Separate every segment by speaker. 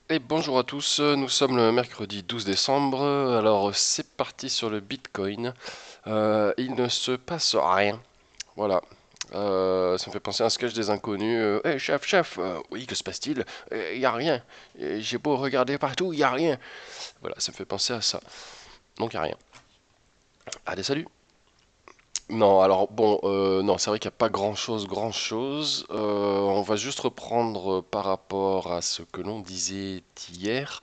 Speaker 1: Et bonjour à tous, nous sommes le mercredi 12 décembre, alors c'est parti sur le Bitcoin. Il ne se passe rien, voilà. Ça me fait penser à un sketch des inconnus. Hey, chef, chef, oui, que se passe-t-il? Il y a rien. J'ai beau regarder partout, il y a rien. Voilà, ça me fait penser à ça. Donc il y a rien. Allez, salut. Non, alors bon, non, c'est vrai qu'il n'y a pas grand-chose, grand-chose. On va juste reprendre par rapport à ce que l'on disait hier,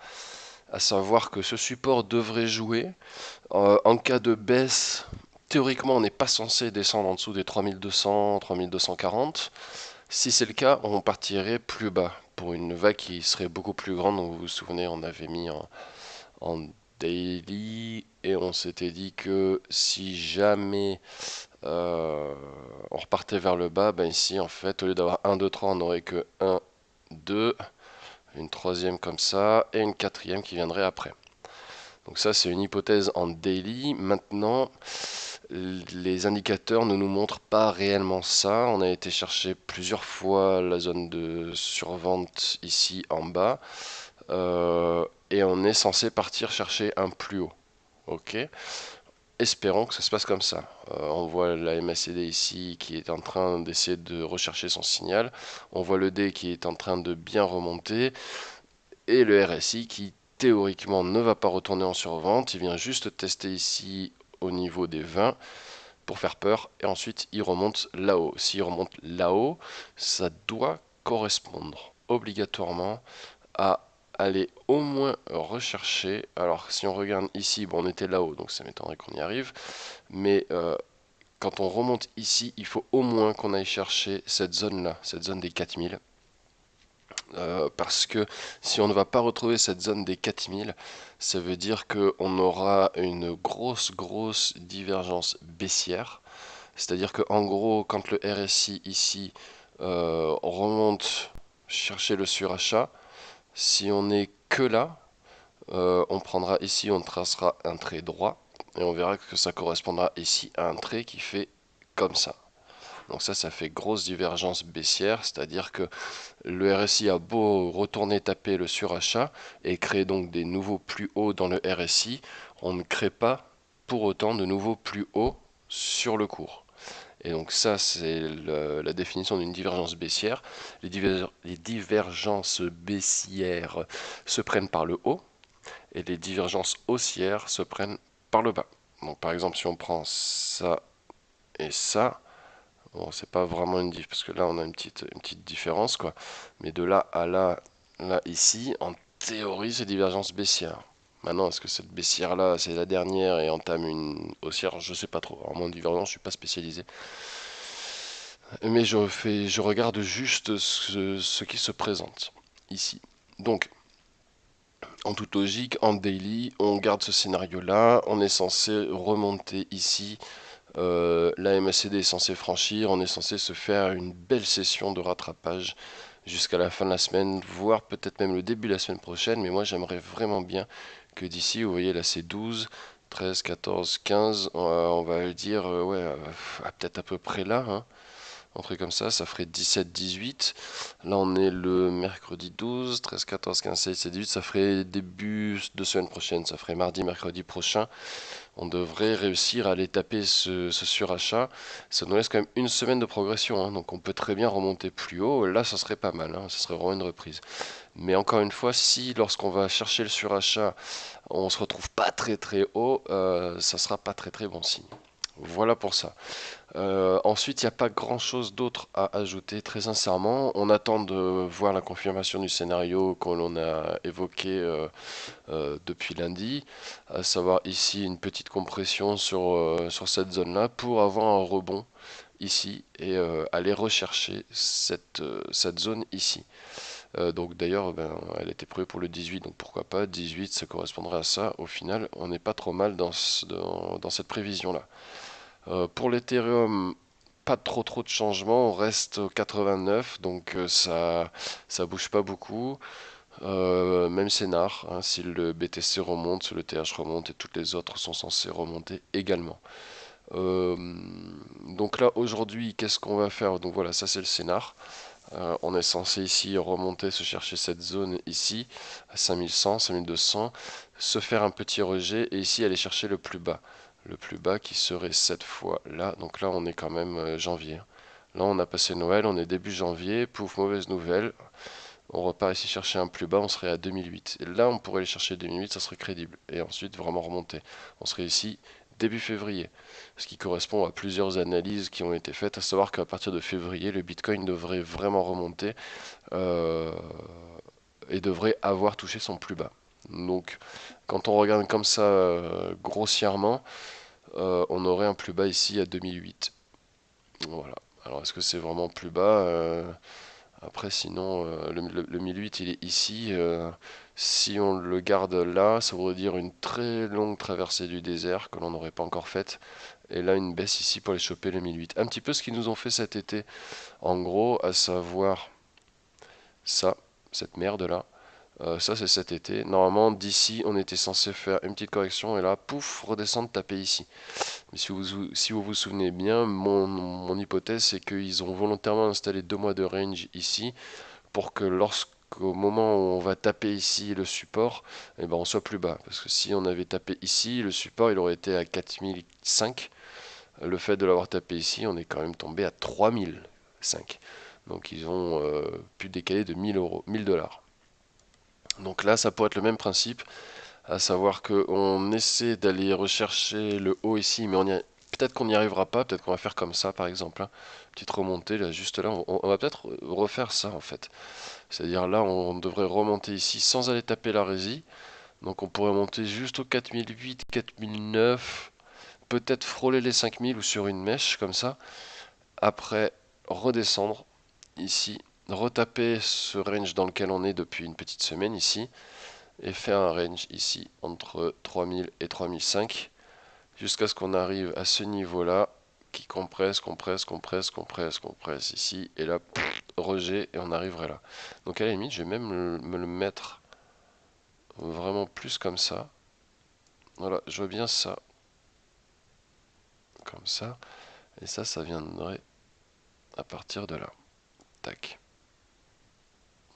Speaker 1: à savoir que ce support devrait jouer. En cas de baisse, théoriquement, on n'est pas censé descendre en dessous des 3200, 3240. Si c'est le cas, on partirait plus bas pour une vague qui serait beaucoup plus grande. Donc, vous vous souvenez, on avait mis en daily et on s'était dit que si jamais on repartait vers le bas, ben ici, en fait, au lieu d'avoir un 2 3 on n'aurait que un 2 une troisième comme ça et une quatrième qui viendrait après. Donc ça, c'est une hypothèse en daily. Maintenant, les indicateurs ne nous montrent pas réellement ça. On a été chercher plusieurs fois la zone de survente ici en bas. Et on est censé partir chercher un plus haut. Ok. Espérons que ça se passe comme ça. On voit la MACD ici qui est en train d'essayer de rechercher son signal. On voit le D qui est en train de bien remonter. Et le RSI qui théoriquement ne va pas retourner en survente. Il vient juste tester ici au niveau des 20 pour faire peur. Et ensuite il remonte là-haut. S'il remonte là-haut, ça doit correspondre obligatoirement à aller au moins rechercher. Alors si on regarde ici, bon on était là-haut, donc ça m'étonnerait qu'on y arrive. Mais quand on remonte ici, il faut au moins qu'on aille chercher cette zone-là, cette zone des 4000. Parce que si on ne va pas retrouver cette zone des 4000, ça veut dire qu'on aura une grosse divergence baissière. C'est-à-dire qu'en gros, quand le RSI ici remonte chercher le surachat, si on est que là, on prendra ici, on tracera un trait droit et on verra que ça correspondra ici à un trait qui fait comme ça. Donc ça fait grosse divergence baissière, c'est-à-dire que le RSI a beau retourner taper le surachat et créer donc des nouveaux plus hauts dans le RSI, on ne crée pas pour autant de nouveaux plus hauts sur le cours. Et donc ça, c'est la définition d'une divergence baissière. Les divergences baissières se prennent par le haut et les divergences haussières se prennent par le bas. Donc par exemple, si on prend ça et ça, bon, c'est pas vraiment une diff parce que là on a une petite différence quoi. Mais de là à là, là ici, en théorie, c'est divergence baissière. Maintenant, est-ce que cette baissière-là, c'est la dernière et entame une haussière? Je sais pas trop. En moins de divergence, je suis pas spécialisé. Mais je regarde juste ce qui se présente ici. Donc, en toute logique, en daily, on garde ce scénario-là. On est censé remonter ici. La MACD est censée franchir. On est censé se faire une belle session de rattrapage jusqu'à la fin de la semaine, voire peut-être même le début de la semaine prochaine. Mais moi, j'aimerais vraiment bien que d'ici, vous voyez là, c'est 12, 13, 14, 15. On va le dire, ouais, peut-être à peu près là, hein. Un truc comme ça ferait 17, 18. Là, on est le mercredi 12, 13, 14, 15, 16, 17, 18. Ça ferait début de semaine prochaine. Ça ferait mardi, mercredi prochain. On devrait réussir à aller taper ce surachat. Ça nous laisse quand même une semaine de progression, hein. Donc, on peut très bien remonter plus haut. Là, ça serait pas mal, hein. Ça serait vraiment une reprise. Mais encore une fois, si lorsqu'on va chercher le surachat, on se retrouve pas très haut, ça sera pas très bon signe. Voilà pour ça. Ensuite, il n'y a pas grand-chose d'autre à ajouter, très sincèrement. On attend de voir la confirmation du scénario que l'on a évoqué depuis lundi, à savoir ici une petite compression sur cette zone-là pour avoir un rebond ici et aller rechercher cette zone ici. Donc d'ailleurs, ben, elle était prévue pour le 18, donc pourquoi pas 18, ça correspondrait à ça. Au final, on n'est pas trop mal dans cette prévision-là. Pour l'Ethereum, pas trop de changements, on reste au 89, donc ça bouge pas beaucoup. Même scénar, hein, si le BTC remonte, si le TH remonte et toutes les autres sont censés remonter également. Euh, donc là aujourd'hui, qu'est-ce qu'on va faire? Donc voilà, ça c'est le scénar. On est censé ici remonter, se chercher cette zone ici, à 5100, 5200, se faire un petit rejet et ici aller chercher le plus bas. Le plus bas qui serait cette fois là. Donc là, on est quand même janvier. Là, on a passé Noël, on est début janvier. Pouf, mauvaise nouvelle. On repart ici chercher un plus bas, on serait à 2008. Et là, on pourrait aller chercher 2008, ça serait crédible. Et ensuite, vraiment remonter. On serait ici début février. Ce qui correspond à plusieurs analyses qui ont été faites, à savoir qu'à partir de février, le Bitcoin devrait vraiment remonter euh, et devrait avoir touché son plus bas. Donc, quand on regarde comme ça grossièrement, on aurait un plus bas ici à 2008. Voilà. Alors, est-ce que c'est vraiment plus bas après, sinon, le 1008, il est ici. Si on le garde là, ça voudrait dire une très longue traversée du désert que l'on n'aurait pas encore faite. Et là, une baisse ici pour aller choper le 1008. Un petit peu ce qu'ils nous ont fait cet été, en gros, à savoir ça, cette merde là. Ça, c'est cet été. Normalement, d'ici, on était censé faire une petite correction et là, pouf, redescendre, taper ici. Mais si vous vous souvenez bien, mon hypothèse, c'est qu'ils ont volontairement installé 2 mois de range ici pour que lorsqu'au moment où on va taper ici le support, eh ben on soit plus bas. Parce que si on avait tapé ici, le support il aurait été à 4005. Le fait de l'avoir tapé ici, on est quand même tombé à 3005. Donc ils ont pu décaler de 1000 euros, 1000 dollars. Donc là, ça pourrait être le même principe, à savoir qu'on essaie d'aller rechercher le haut ici, mais peut-être qu'on n'y arrivera pas, peut-être qu'on va faire comme ça par exemple, hein. Petite remontée là, juste là, on va peut-être refaire ça en fait. C'est-à-dire là, on devrait remonter ici sans aller taper la résie. Donc on pourrait monter juste au 4008, 4009, peut-être frôler les 5000 ou sur une mèche comme ça. Après, redescendre ici, retaper ce range dans lequel on est depuis une petite semaine ici, et faire un range ici entre 3000 et 3005, jusqu'à ce qu'on arrive à ce niveau-là, qui compresse, compresse, compresse, compresse, compresse ici, et là, rejet, et on arriverait là. Donc à la limite, je vais même me le mettre vraiment plus comme ça. Voilà, je veux bien ça, comme ça. Et ça viendrait à partir de là. Tac.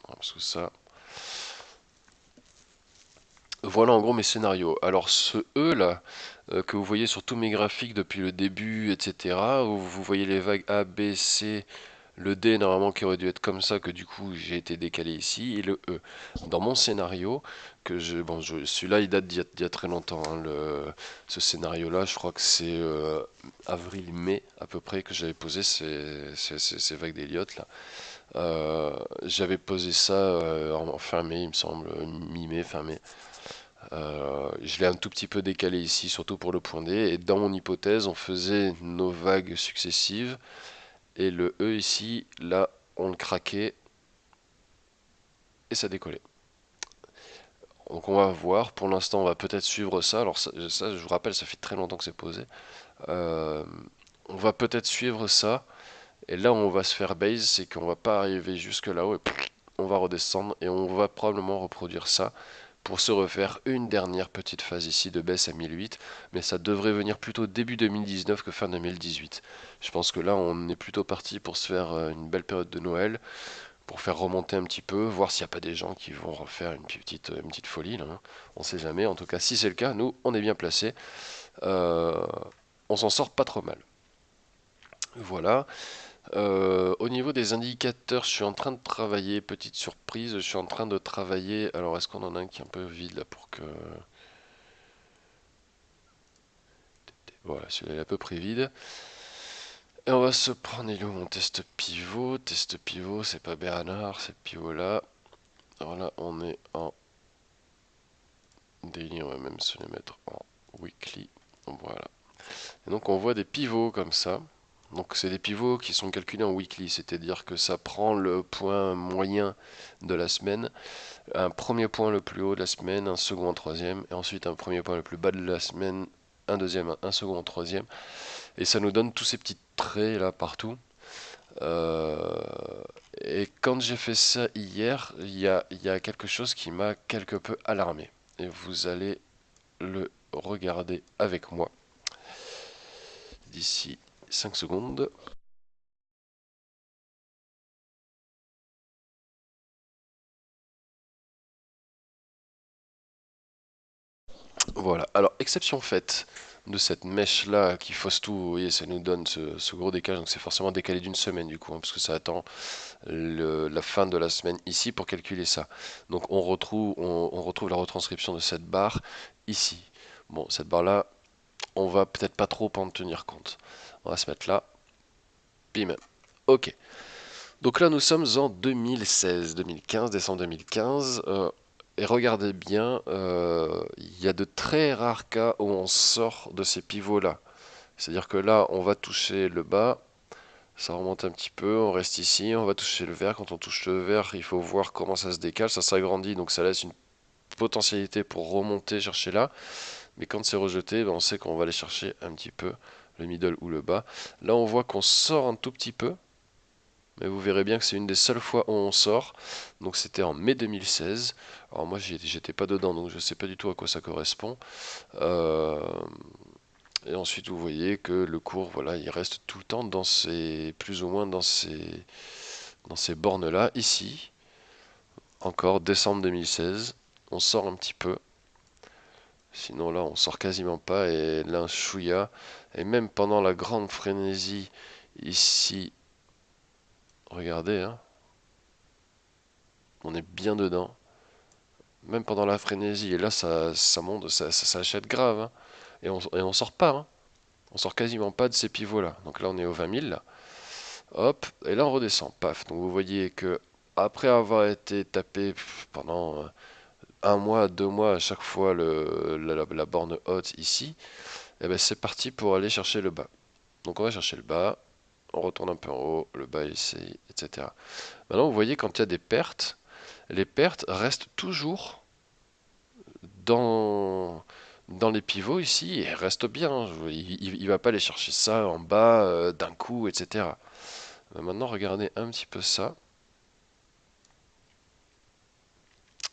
Speaker 1: Parce que ça. Voilà en gros mes scénarios. Alors ce E là, que vous voyez sur tous mes graphiques depuis le début, etc., où vous voyez les vagues A, B, C, le D normalement qui aurait dû être comme ça, que du coup j'ai été décalé ici, et le E. Dans mon scénario, celui-là il date d'il y a très longtemps, hein, ce scénario-là, je crois que c'est avril-mai à peu près que j'avais posé ces vagues d'Elliott là. J'avais posé ça en fin mai, il me semble, mi-mai, fin mai. Je l'ai un tout petit peu décalé ici, surtout pour le point D. Et dans mon hypothèse, on faisait nos vagues successives. Et le E ici, là, on le craquait et ça décollait. Donc on va voir. Pour l'instant, on va peut-être suivre ça. Alors ça, je vous rappelle, ça fait très longtemps que c'est posé. Euh, on va peut-être suivre ça. Et là où on va se faire base, c'est qu'on va pas arriver jusque là-haut et on va redescendre et on va probablement reproduire ça pour se refaire une dernière petite phase ici de baisse à 1008, mais ça devrait venir plutôt début 2019 que fin 2018. Je pense que là on est plutôt parti pour se faire une belle période de Noël, pour faire remonter un petit peu, voir s'il n'y a pas des gens qui vont refaire une petite folie, là, hein. On sait jamais, en tout cas si c'est le cas, nous on est bien placés. Euh, on s'en sort pas trop mal. Voilà. Au niveau des indicateurs, je suis en train de travailler, petite surprise, je suis en train de travailler. Alors, est-ce qu'on en a un qui est un peu vide là pour que. Voilà, celui-là est à peu près vide. Et on va se prendre, il est où mon test pivot? Test pivot, c'est pas Bernard, c'est pivot là. Alors là, on est en daily, on va même se les mettre en weekly. Voilà. Et donc, on voit des pivots comme ça. Donc, c'est des pivots qui sont calculés en weekly, c'est-à-dire que ça prend le point moyen de la semaine, un premier point le plus haut de la semaine, un second, un troisième, et ensuite un premier point le plus bas de la semaine, un deuxième, un second, un troisième. Et ça nous donne tous ces petits traits là partout. Euh, et quand j'ai fait ça hier, il y a quelque chose qui m'a quelque peu alarmé. Et vous allez le regarder avec moi d'ici 5 secondes. Voilà, alors exception faite de cette mèche là qui fausse tout, vous voyez, ça nous donne ce gros décalage, donc c'est forcément décalé d'une semaine du coup, hein, parce que ça attend la fin de la semaine ici pour calculer ça. Donc on retrouve la retranscription de cette barre ici. Bon, cette barre là, on va peut-être pas trop en tenir compte. On va se mettre là, bim, ok. Donc là, nous sommes en 2016, 2015, décembre 2015. Et regardez bien, il y a de très rares cas où on sort de ces pivots-là. C'est-à-dire que là, on va toucher le bas, ça remonte un petit peu, on reste ici, on va toucher le vert. Quand on touche le vert, il faut voir comment ça se décale, ça s'agrandit, donc ça laisse une potentialité pour remonter chercher là. Mais quand c'est rejeté, ben on sait qu'on va aller chercher un petit peu le middle ou le bas. Là, on voit qu'on sort un tout petit peu. Mais vous verrez bien que c'est une des seules fois où on sort. Donc c'était en mai 2016. Alors moi j'étais pas dedans, donc je sais pas du tout à quoi ça correspond. Euh, et ensuite vous voyez que le cours, voilà, il reste tout le temps dans ces, plus ou moins dans ces bornes-là. Ici, encore décembre 2016, on sort un petit peu. Sinon là, on sort quasiment pas. Et là, un chouïa. Et même pendant la grande frénésie ici, regardez, hein, on est bien dedans. Même pendant la frénésie, et là ça monte, ça achète grave, hein. Et on sort pas, hein. On sort quasiment pas de ces pivots là. Donc là on est au 20 000, là. Hop, et là on redescend, paf. Donc vous voyez que après avoir été tapé pendant un mois, 2 mois à chaque fois la borne haute ici, et ben c'est parti pour aller chercher le bas. Donc on va chercher le bas, on retourne un peu en haut, le bas ici, etc. Maintenant vous voyez quand il y a des pertes, les pertes restent toujours dans, dans les pivots ici, et reste bien, hein. Il va pas aller chercher ça en bas d'un coup, etc. Maintenant, regardez un petit peu ça.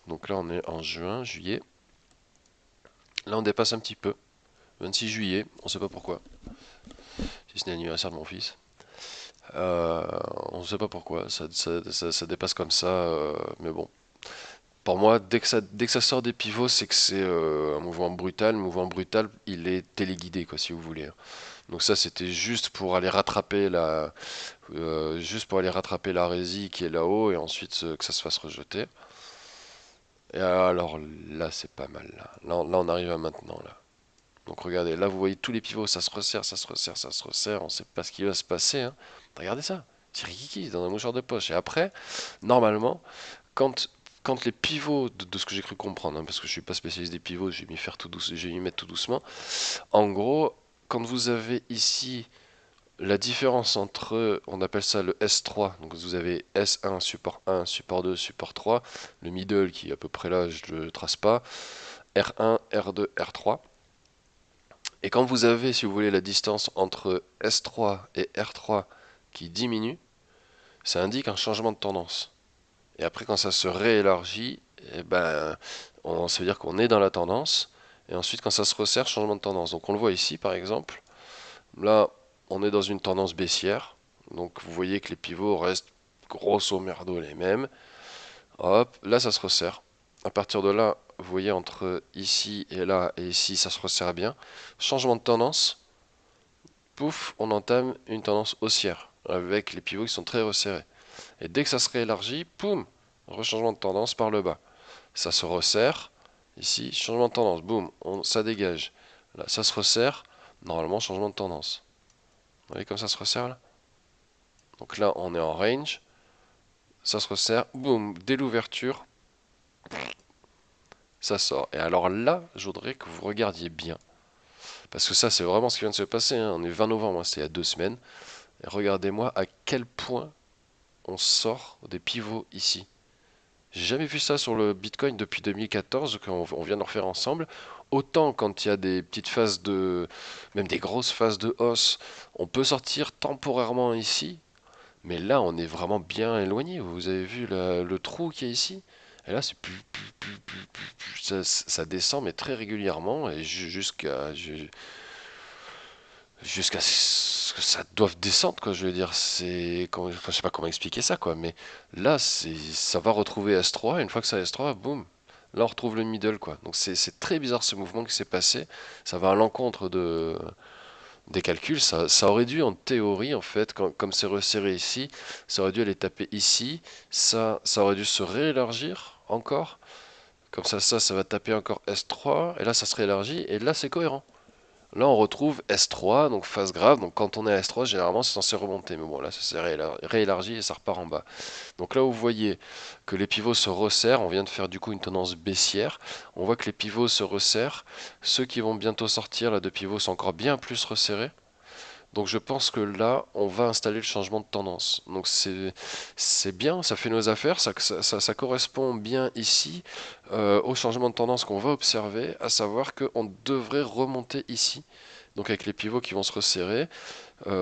Speaker 1: Donc là, on est en juin, juillet. Là, on dépasse un petit peu. 26 juillet, on sait pas pourquoi. Si ce n'est l'anniversaire de mon fils. Euh, on ne sait pas pourquoi, ça dépasse comme ça, mais bon. Pour moi, dès que ça sort des pivots, c'est que c'est un mouvement brutal. Le mouvement brutal, il est téléguidé, quoi, si vous voulez, hein. Donc ça, c'était juste pour aller rattraper la résie qui est là-haut et ensuite que ça se fasse rejeter. Et alors là, c'est pas mal. Là, on arrive à maintenant là. Donc regardez, là vous voyez tous les pivots, ça se resserre, ça se resserre, ça se resserre. On sait pas ce qui va se passer, hein. Regardez ça, c'est rikiki dans un mouchoir de poche. Et après, normalement, quand quand les pivots de ce que j'ai cru comprendre, hein, parce que je suis pas spécialiste des pivots, j'ai mis mettre tout doucement. En gros, quand vous avez ici la différence entre, on appelle ça le S3, donc vous avez S1, support 2, support 3, le middle qui est à peu près là, je ne le trace pas, R1, R2, R3. Et quand vous avez, si vous voulez, la distance entre S3 et R3 qui diminue, ça indique un changement de tendance. Et après, quand ça se réélargit, eh ben, ça veut dire qu'on est dans la tendance. Et ensuite, quand ça se resserre, changement de tendance. Donc on le voit ici, par exemple. Là, on est dans une tendance baissière. Donc vous voyez que les pivots restent grosso merdo les mêmes. Hop, là ça se resserre. À partir de là, vous voyez entre ici et ici, ça se resserre bien. Changement de tendance. Pouf, on entame une tendance haussière avec les pivots qui sont très resserrés. Et dès que ça se réélargit, poum, rechangement de tendance par le bas. Ça se resserre. Ici, changement de tendance. Boum, ça dégage. Là, ça se resserre. Normalement, changement de tendance. Vous voyez comme ça se resserre là? Donc là, on est en range. Ça se resserre. Boum, dès l'ouverture, ça sort. Et alors là, je voudrais que vous regardiez bien. Parce que ça, c'est vraiment ce qui vient de se passer, hein. On est 20 novembre, hein, c'était il y a 2 semaines. Et regardez-moi à quel point on sort des pivots ici. J'ai jamais vu ça sur le Bitcoin depuis 2014, quand on vient de le refaire ensemble. Autant quand il y a des petites phases même des grosses phases de hausse, on peut sortir temporairement ici. Mais là, on est vraiment bien éloigné. Vous avez vu le trou qu'il y a ici? Et là, c'est ça descend, mais très régulièrement, et jusqu'à ce que ça doive descendre, quoi. Je veux dire, enfin, je sais pas comment expliquer ça, quoi. Mais là, ça va retrouver S3. Et une fois que ça S3, boum. Là, on retrouve le middle, quoi. Donc c'est très bizarre ce mouvement qui s'est passé. Ça va à l'encontre des calculs. Ça aurait dû, en théorie, en fait, comme c'est resserré ici, ça aurait dû aller taper ici. Ça aurait dû se réélargir encore. Comme ça va taper encore S3. Et là, ça se réélargit. Et là, c'est cohérent. Là, on retrouve S3, donc phase grave. Donc quand on est à S3, généralement, c'est censé remonter. Mais bon, là, ça s'est réélargi et ça repart en bas. Donc là, vous voyez que les pivots se resserrent. On vient de faire du coup une tendance baissière. On voit que les pivots se resserrent. Ceux qui vont bientôt sortir là de pivots sont encore bien plus resserrés. Donc je pense que là, on va installer le changement de tendance. Donc c'est bien, ça fait nos affaires, ça correspond bien ici au changement de tendance qu'on va observer, à savoir qu'on devrait remonter ici. Donc avec les pivots qui vont se resserrer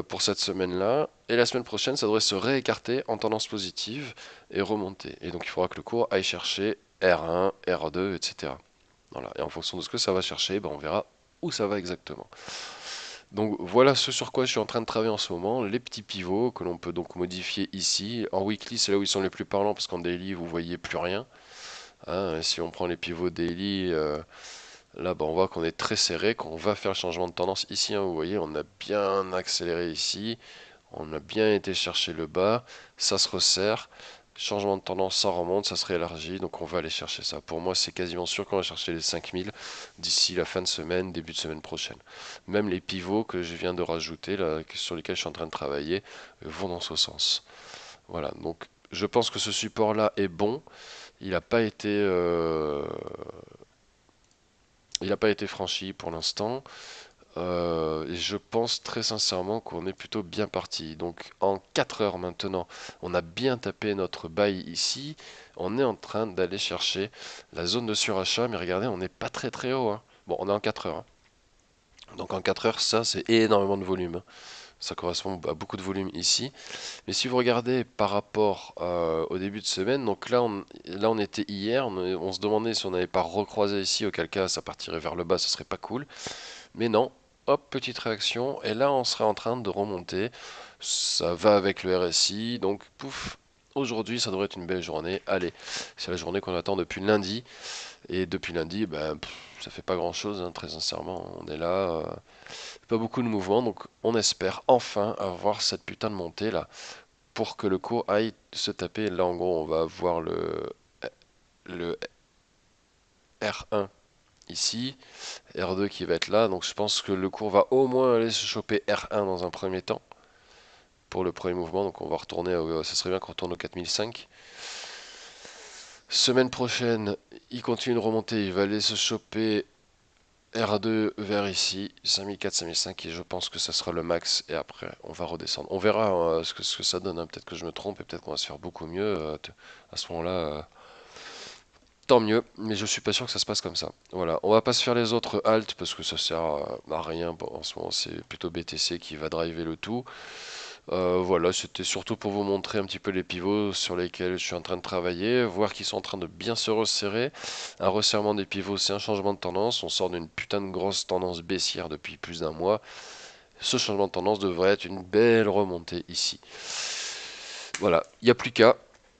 Speaker 1: pour cette semaine-là. Et la semaine prochaine, ça devrait se réécarter en tendance positive et remonter. Et donc il faudra que le cours aille chercher R1, R2, etc. Voilà. Et en fonction de ce que ça va chercher, ben, on verra où ça va exactement. Donc voilà ce sur quoi je suis en train de travailler en ce moment, les petits pivots que l'on peut donc modifier ici. En weekly, c'est là où ils sont les plus parlants parce qu'en daily, vous voyez plus rien. Hein. Si on prend les pivots daily, là on voit qu'on est très serré, qu'on va faire le changement de tendance ici. Hein, vous voyez, on a bien accéléré ici, on a bien été chercher le bas, ça se resserre. Changement de tendance, ça remonte, ça se réélargit, donc on va aller chercher ça. Pour moi, c'est quasiment sûr qu'on va chercher les 5000 d'ici la fin de semaine, début de semaine prochaine. Même les pivots que je viens de rajouter, là, sur lesquels je suis en train de travailler, vont dans ce sens. Voilà, donc je pense que ce support-là est bon. Il n'a pas été, il n'a pas été franchi pour l'instant. Et je pense très sincèrement qu'on est plutôt bien parti. Donc en 4 heures maintenant, on a bien tapé notre bail ici. On est en train d'aller chercher la zone de surachat. Mais regardez, on n'est pas très très haut. Hein. Bon, on est en 4 heures. Hein. Donc en 4 heures, ça c'est énormément de volume. Hein. Ça correspond à beaucoup de volume ici. Mais si vous regardez par rapport au début de semaine, donc là on était hier, on se demandait si on n'avait pas recroisé ici, auquel cas ça partirait vers le bas, ce serait pas cool. Mais non, hop, petite réaction, et là on serait en train de remonter. Ça va avec le RSI, donc pouf, aujourd'hui ça devrait être une belle journée. Allez, c'est la journée qu'on attend depuis lundi, et depuis lundi, ben, ça fait pas grand chose, hein, très sincèrement. On est là, pas beaucoup de mouvements, donc on espère enfin avoir cette putain de montée là, pour que le cours aille se taper. Là en gros, on va avoir le R1 ici. R2 qui va être là. Donc je pense que le cours va au moins aller se choper R1 dans un premier temps pour le premier mouvement. Donc on va retourner, ça serait bien qu'on retourne au 4005. Semaine prochaine, il continue de remonter. Il va aller se choper R2 vers ici, 5004, 5005 et je pense que ça sera le max et après on va redescendre. On verra ce que ça donne. Hein. Peut-être que je me trompe et peut-être qu'on va se faire beaucoup mieux à ce moment-là. Tant mieux, mais je suis pas sûr que ça se passe comme ça. Voilà, on va pas se faire les autres halts parce que ça sert à rien. Bon, en ce moment, c'est plutôt BTC qui va driver le tout. Voilà, c'était surtout pour vous montrer un petit peu les pivots sur lesquels je suis en train de travailler, voir qu'ils sont en train de bien se resserrer. Un resserrement des pivots, c'est un changement de tendance. On sort d'une putain de grosse tendance baissière depuis plus d'un mois. Ce changement de tendance devrait être une belle remontée ici. Voilà, il n'y a plus qu'à.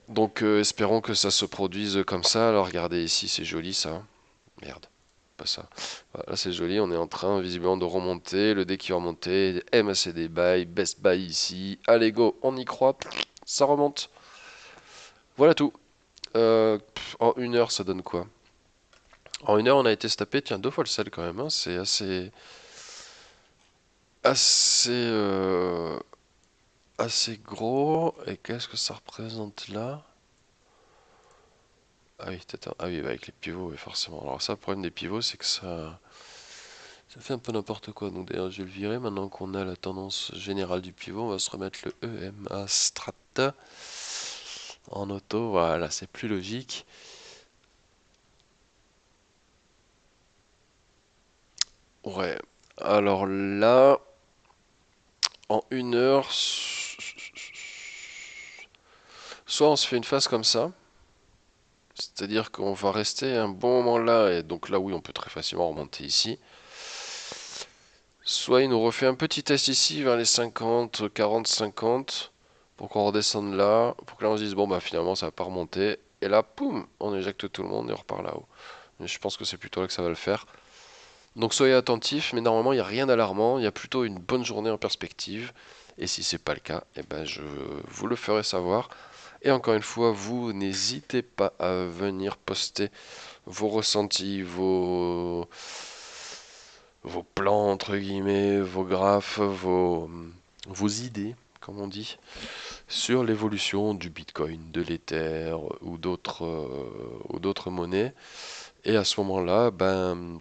Speaker 1: Donc espérons que ça se produise comme ça. Alors regardez ici, c'est joli ça. Merde, pas ça. Voilà, là c'est joli, on est en train visiblement de remonter. Le dé qui va remonter, MACD buy, best buy ici. Allez go, on y croit. Ça remonte. Voilà tout. En 1 heure ça donne quoi? En 1 heure on a été se taper, tiens, 2 fois le sel quand même. Hein. C'est assez, assez gros. Et qu'est-ce que ça représente là? Ah oui, ah oui, bah, avec les pivots, oui, forcément. Alors ça, le problème des pivots, c'est que ça fait un peu n'importe quoi. Donc d'ailleurs, je vais le virer. Maintenant qu'on a la tendance générale du pivot, on va se remettre le EMA Strat en auto. Voilà, c'est plus logique. Ouais. Alors là, en 1 heure, soit on se fait une phase comme ça. C'est-à-dire qu'on va rester un bon moment là, et donc là oui on peut très facilement remonter ici. Soit il nous refait un petit test ici vers les 50, 40, 50, pour qu'on redescende là, pour que là on se dise bon bah finalement ça va pas remonter, et là, poum, on éjecte tout le monde et on repart là-haut. Mais je pense que c'est plutôt là que ça va le faire. Donc soyez attentifs, mais normalement il n'y a rien d'alarmant, il y a plutôt une bonne journée en perspective. Et si c'est pas le cas, eh ben je vous le ferai savoir. Et encore une fois, vous n'hésitez pas à venir poster vos ressentis, vos plans entre guillemets, vos graphes, vos idées, comme on dit, sur l'évolution du Bitcoin, de l'Ether ou d'autres monnaies. Et à ce moment-là, ben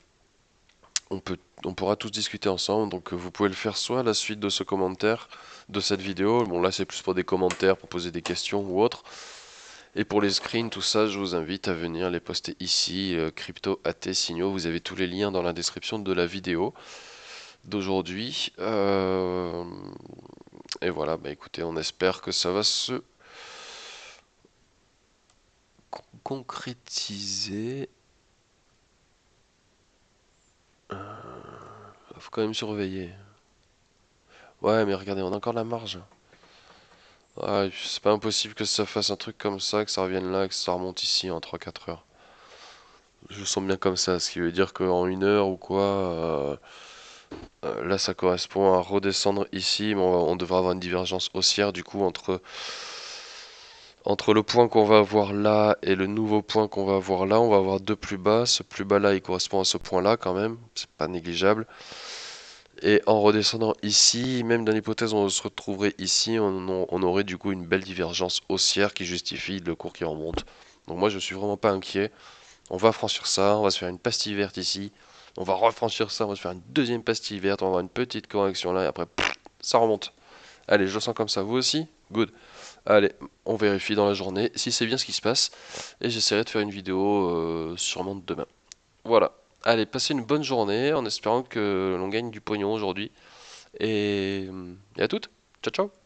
Speaker 1: on pourra tous discuter ensemble. Donc vous pouvez le faire soit à la suite de ce commentaire, de cette vidéo. Bon là c'est plus pour des commentaires, pour poser des questions ou autre. Et pour les screens, tout ça, je vous invite à venir les poster ici, Crypto AT Signaux. Vous avez tous les liens dans la description de la vidéo d'aujourd'hui. Et voilà, bah écoutez, on espère que ça va se concrétiser. Faut quand même surveiller. Ouais, mais regardez, on a encore la marge. Ouais, c'est pas impossible que ça fasse un truc comme ça, que ça revienne là, que ça remonte ici en 3-4 heures. Je le sens bien comme ça, ce qui veut dire qu'en 1 heure ou quoi, là ça correspond à redescendre ici, mais on devra avoir une divergence haussière du coup entre le point qu'on va avoir là et le nouveau point qu'on va avoir là, on va avoir deux plus bas. Ce plus bas là, il correspond à ce point là quand même, c'est pas négligeable. Et en redescendant ici, même dans l'hypothèse où on se retrouverait ici, on aurait du coup une belle divergence haussière qui justifie le cours qui remonte. Donc moi je suis vraiment pas inquiet. On va franchir ça, on va se faire une pastille verte ici. On va refranchir ça, on va se faire une deuxième pastille verte, on va avoir une petite correction là et après ça remonte. Allez, je le sens comme ça, vous aussi? Good. Allez, on vérifie dans la journée si c'est bien ce qui se passe et j'essaierai de faire une vidéo sûrement demain. Voilà. Allez, passez une bonne journée en espérant que l'on gagne du pognon aujourd'hui. Et à toutes. Ciao ciao.